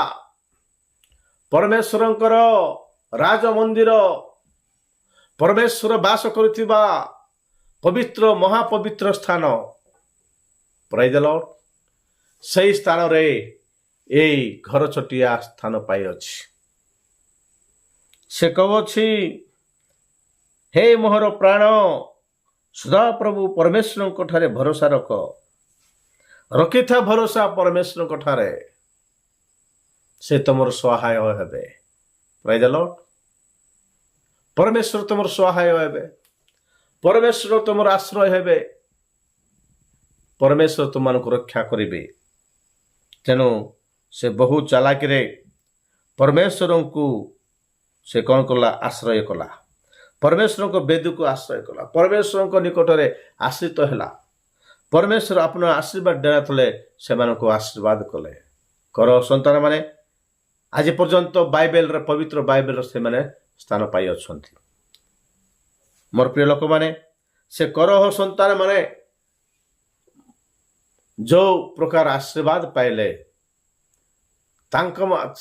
ପବିତ୍ର ମହାପବିତ୍ର ସ୍ଥାନ ପ୍ରେଜ୍ ଦ ଲର୍ଡ ସେହି ସ୍ଥାନରେ ଏଇ ଘର ଛୋଟିଆ ସ୍ଥାନ ପାଇଅଛି। ସେ କହୁଅଛି, ହେ ମୋହର ପ୍ରାଣ ସଦାପ୍ରଭୁ ପରମେଶ୍ୱରଙ୍କ ଠାରେ ଭରସା ରଖିଥା ଭରସା ପରମେଶ୍ୱରଙ୍କ ଠାରେ, ସେ ତମର ସହାୟ ହେବେ। ପ୍ରେଜ୍ ଦ ଲର୍ଡ। ପରମେଶ୍ୱର ତମର ସହାୟ ହେବେ, ପରମେଶ୍ୱର ତମର ଆଶ୍ରୟ ହେବେ, ପରମେଶ୍ୱର ତୁମମାନଙ୍କୁ ରକ୍ଷା କରିବେ। ତେଣୁ ସେ ବହୁ ଚାଲାକିରେ ପରମେଶ୍ୱରଙ୍କୁ ସେ କ'ଣ କଲା? ଆଶ୍ରୟ କଲା। ପରମେଶ୍ୱରଙ୍କ ବେଦକୁ ଆଶ୍ରୟ କଲା, ପରମେଶ୍ୱରଙ୍କ ନିକଟରେ ଆଶ୍ରିତ ହେଲା। ପରମେଶ୍ୱର ଆପଣ ଆଶୀର୍ବାଦ ଦେଉଥିଲେ, ସେମାନଙ୍କୁ ଆଶୀର୍ବାଦ କଲେ। କର ସନ୍ତାନ ମାନେ ଆଜି ପର୍ଯ୍ୟନ୍ତ ବାଇବେଲର ପବିତ୍ର ବାଇବେଲର ସେମାନେ ସ୍ଥାନ ପାଇଅଛନ୍ତି। ମୋର ପ୍ରିୟ ଲୋକମାନେ, ସେ କରହ ସନ୍ତାନ ମାନେ ଯେଉଁ ପ୍ରକାର ଆଶୀର୍ବାଦ ପାଇଲେ,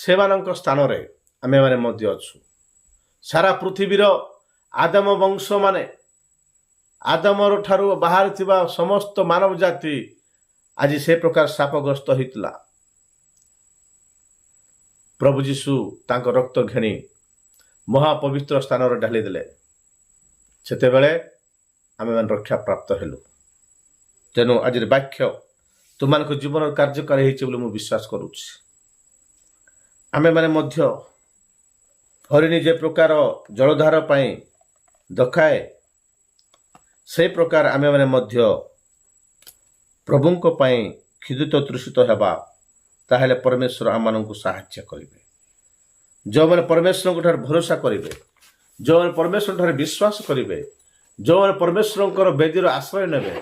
ସେମାନଙ୍କ ସ୍ଥାନରେ ଆମେମାନେ ମଧ୍ୟ ଅଛୁ। ସାରା ପୃଥିବୀର ଆଦମ ବଂଶ ମାନେ, ଆଦମର ଠାରୁ ବାହାରିଥିବା ସମସ୍ତ ମାନବ ଜାତି ଆଜି ସେ ପ୍ରକାର ଶାପଗ୍ରସ୍ତ ହୋଇଥିଲା। ପ୍ରଭୁ ଯୀଶୁ ତାଙ୍କ ରକ୍ତ ଘେଣି ମହାପବିତ୍ର ସ୍ଥାନରେ ଢାଳି ଦେଲେ। ସେତେବେଳେ ଆମେମାନେ ରକ୍ଷା ପ୍ରାପ୍ତ ହେଲୁ। ତେଣୁ ଆଜିର ବାକ୍ୟ ତୁମମାନଙ୍କ ଜୀବନରେ କାର୍ଯ୍ୟକାରୀ ହେଇଛି ବୋଲି ମୁଁ ବିଶ୍ୱାସ କରୁଛି। ଆମେମାନେ ମଧ୍ୟ ହରିଣୀ ଯେ ପ୍ରକାର ଜଳଧାର ପାଇଁ ଦଖାଏ, ସେ ପ୍ରକାର ଆମେମାନେ ମଧ୍ୟ ପ୍ରଭୁଙ୍କ ପାଇଁ କ୍ଷୁଧିତ ତୃଷିତ ହେବା, ତାହେଲେ ପରମେଶ୍ୱର ଆମମାନଙ୍କୁ ସାହାଯ୍ୟ କରିବେ। ଯେଉଁମାନେ ପରମେଶ୍ୱରଙ୍କ ଠାରେ ଭରସା କରିବେ, ଯେଉଁମାନେ ପରମେଶ୍ୱର ଠାରେ ବିଶ୍ୱାସ କରିବେ, ଯେଉଁମାନେ ପରମେଶ୍ୱରଙ୍କର ବେଦୀର ଆଶ୍ରୟ ନେବେ,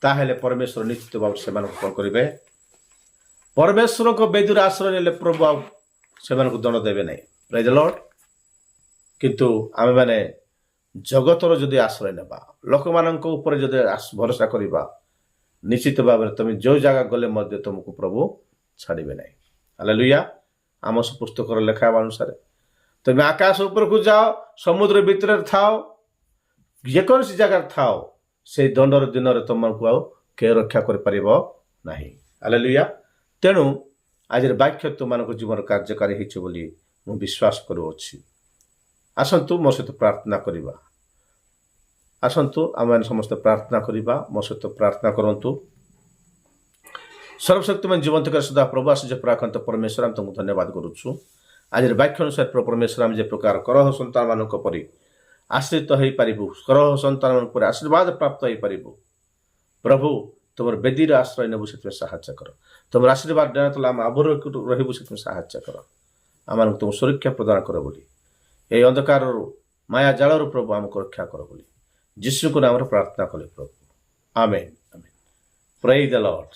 ତାହେଲେ ପରମେଶ୍ୱର ନିଶ୍ଚିତ ଭାବରେ ସେମାନଙ୍କୁ କ'ଣ କରିବେ? ପରମେଶ୍ୱରଙ୍କ ବେଦୀର ଆଶ୍ରୟ ନେଲେ ପ୍ରଭୁ ଆଉ ସେମାନଙ୍କୁ ଦଣ୍ଡ ଦେବେ ନାହିଁ। ପ୍ରେଜ୍ ଦ ଲର୍ଡ। କିନ୍ତୁ ଆମେମାନେ ଜଗତର ଯଦି ଆଶ୍ରୟ ନେବା, ଲୋକମାନଙ୍କ ଉପରେ ଯଦି ଭରସା କରିବା, ନିଶ୍ଚିତ ଭାବରେ ତୁମେ ଯେଉଁ ଜାଗା ଗଲେ ମଧ୍ୟ ତୁମକୁ ପ୍ରଭୁ ଛାଡ଼ିବେ ନାହିଁ। ହାଲେଲୁୟା। ଆମୋସ ପୁସ୍ତକର ଲେଖା ଅନୁସାରେ ତୁମେ ଆକାଶ ଉପରକୁ ଯାଅ, ସମୁଦ୍ର ଭିତରେ ଥାଅ, ଯେକୌଣସି ଜାଗାରେ ଥାଅ, ସେଇ ଦଣ୍ଡର ଦିନରେ ତୁମକୁ ଆଉ କେହି ରକ୍ଷା କରିପାରିବ ନାହିଁ। ହାଲେଲୁୟା। ତେଣୁ ଆଜିର ବାକ୍ୟ ତୁମମାନଙ୍କ ଜୀବନ କାର୍ଯ୍ୟକାରୀ ହେଇଛି ବୋଲି ମୁଁ ବିଶ୍ୱାସ କରୁଅଛି। ଆସନ୍ତୁ ମୋ ସହିତ ପ୍ରାର୍ଥନା କରିବା। ଆସନ୍ତୁ ଆମେମାନେ ସମସ୍ତେ ପ୍ରାର୍ଥନା କରିବା। ମୋ ସହିତ ପ୍ରାର୍ଥନା କରନ୍ତୁ। ସର୍ବଶକ୍ତିମାନ ଜୀବନ୍ତକାର ସଦା ପ୍ରଭୁ ଆଶ୍ଚର୍ଯ୍ୟ ପରାକ୍ରାନ୍ତ ପରମେଶ୍ୱର, ଆମେ ତୁମକୁ ଧନ୍ୟବାଦ କରୁଛୁ। ଆଜିର ବାକ୍ୟ ଅନୁସାରେ ପରମେଶ୍ୱର, ଆମେ ଯେ ପ୍ରକାର କରହ ସନ୍ତାନମାନଙ୍କ ପରି ଆଶ୍ରିତ ହୋଇପାରିବୁ, କରହ ସନ୍ତାନମାନଙ୍କ ପରି ଆଶୀର୍ବାଦ ପ୍ରାପ୍ତ ହୋଇପାରିବୁ, ପ୍ରଭୁ ତୁମର ବେଦୀର ଆଶ୍ରୟ ନେବୁ, ସେଥିପାଇଁ ସାହାଯ୍ୟ କର। ତୁମର ଆଶୀର୍ବାଦ ଦେଉଥିଲା ଆମେ ଆଭର ରହିବୁ, ସେଥିପାଇଁ ସାହାଯ୍ୟ କର। ଆମମାନଙ୍କୁ ତୁମ ସୁରକ୍ଷା ପ୍ରଦାନ କର ବୋଲି, ଏହି ଅନ୍ଧକାରରୁ ମାୟା ଜାଳରୁ ପ୍ରଭୁ ଆମକୁ ରକ୍ଷା କର ବୋଲି ଯୀଶୁଙ୍କ ନାମରେ ପ୍ରାର୍ଥନା କଲେ ପ୍ରଭୁ। ଆମେନ୍। ଆମେନ୍। ପ୍ରେଜ୍ ଦ ଲର୍ଡ।